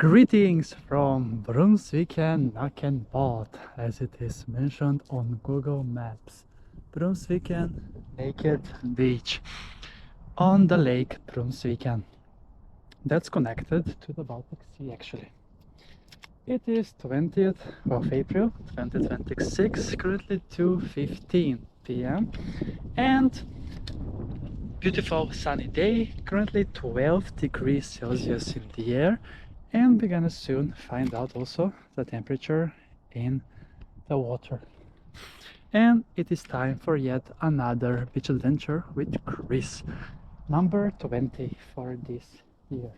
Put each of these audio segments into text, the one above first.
Greetings from Brunnsviken Nakenbad, as it is mentioned on Google Maps. Brunnsviken Naked Beach on the lake Brunnsviken. That's connected to the Baltic Sea actually. It is 20th of April 2026, currently 2:15 p.m. and beautiful sunny day, currently 12 degrees Celsius in the air, and we're gonna soon find out also the temperature in the water. And it is time for yet another beach adventure with Chris, number 20 for this year.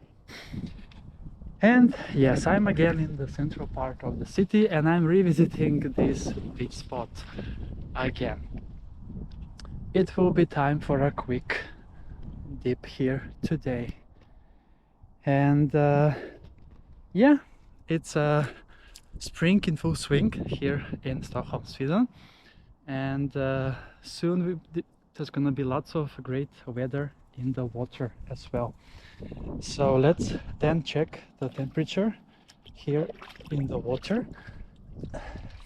And yes, I'm again in the central part of the city and I'm revisiting this beach spot again. It will be time for a quick dip here today. And yeah, it's spring in full swing here in Stockholm, Sweden. And soon there's gonna be lots of great weather in the water as well. So let's then check the temperature here in the water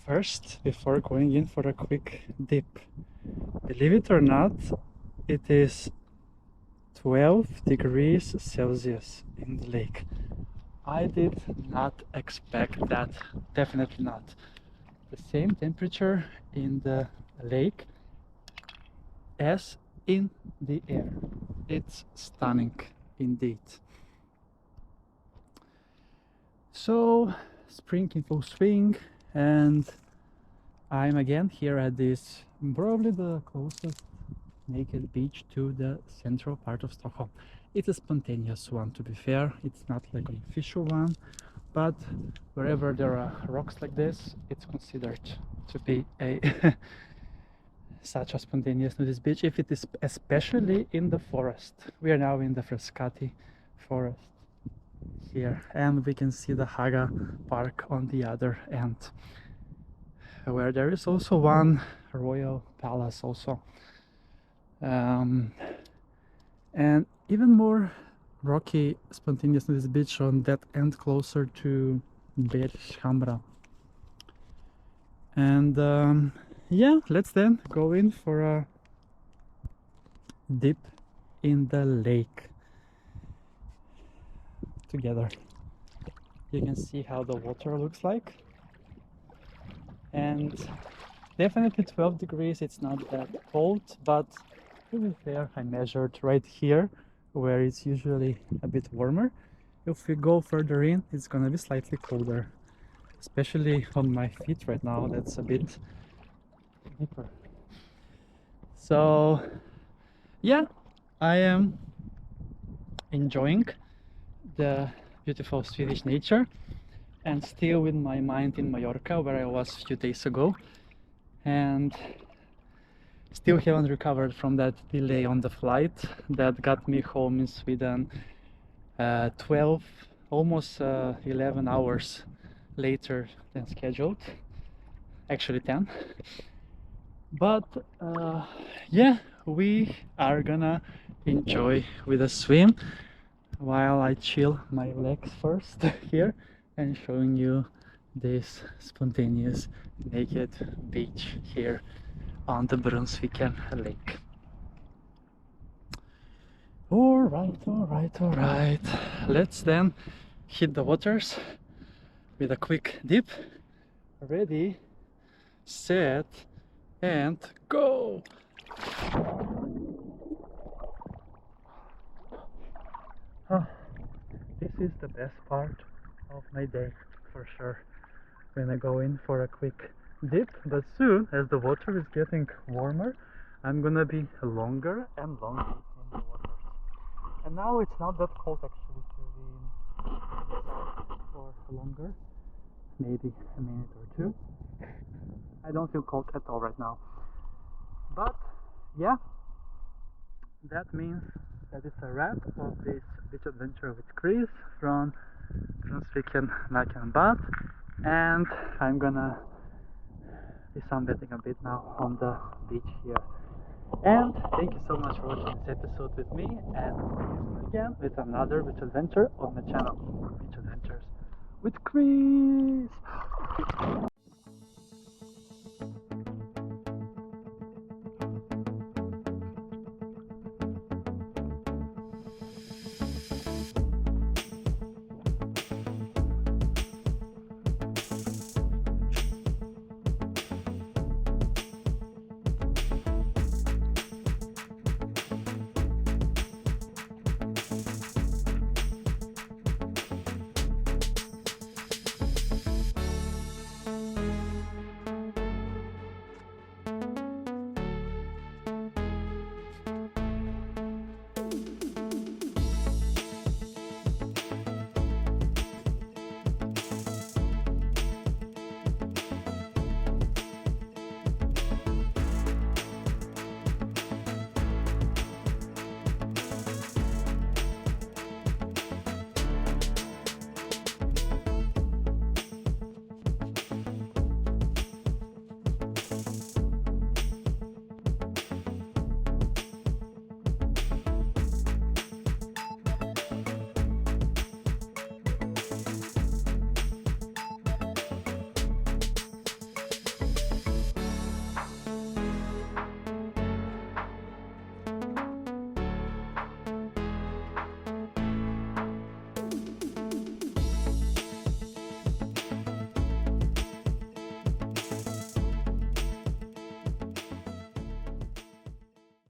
first before going in for a quick dip. Believe it or not, it is 12 degrees Celsius in the lake. I did not expect that, definitely not. The same temperature in the lake as in the air. It's stunning indeed. So spring in full swing, and I'm again here at this probably the closest naked beach to the central part of Stockholm. It's a spontaneous one, to be fair. It's not like an official one, but wherever there are rocks like this, it's considered to be a such a spontaneous nudist beach, if it is especially in the forest. We are now in the Frascati forest here, and we can see the Haga Park on the other end, where there is also one royal palace also. And even more rocky spontaneous nudist beach on that end, closer to Bergshamra. And yeah, let's then go in for a dip in the lake together. You can see how the water looks like, and definitely 12 degrees. It's not that cold, but to be fair, I measured right here where it's usually a bit warmer. If we go further in, it's gonna be slightly colder, especially on my feet right now. That's a bit deeper. So yeah, I am enjoying the beautiful Swedish nature and still with my mind in Mallorca, where I was a few days ago, and still haven't recovered from that delay on the flight that got me home in Sweden 12, almost 11 hours later than scheduled, actually 10. But yeah, we are gonna enjoy with a swim while I chill my legs first here and showing you this spontaneous naked beach here on the Brunnsviken lake. Alright. Let's then hit the waters with a quick dip. Ready, set, and go! This is the best part of my day for sure, when I go in for a quick dip. But soon, as the water is getting warmer, I'm gonna be longer and longer in the water. And now it's not that cold actually to be in for longer, maybe a minute or two. I don't feel cold at all right now. But yeah, that means that it's a wrap of this beach adventure with Chris from Brunnsviken Nakenbad, and I'm gonna be sunbathing a bit now on the beach here. And thank you so much for watching this episode with me, and see you soon again with another beach adventure on my channel, Beach Adventures. with Chris.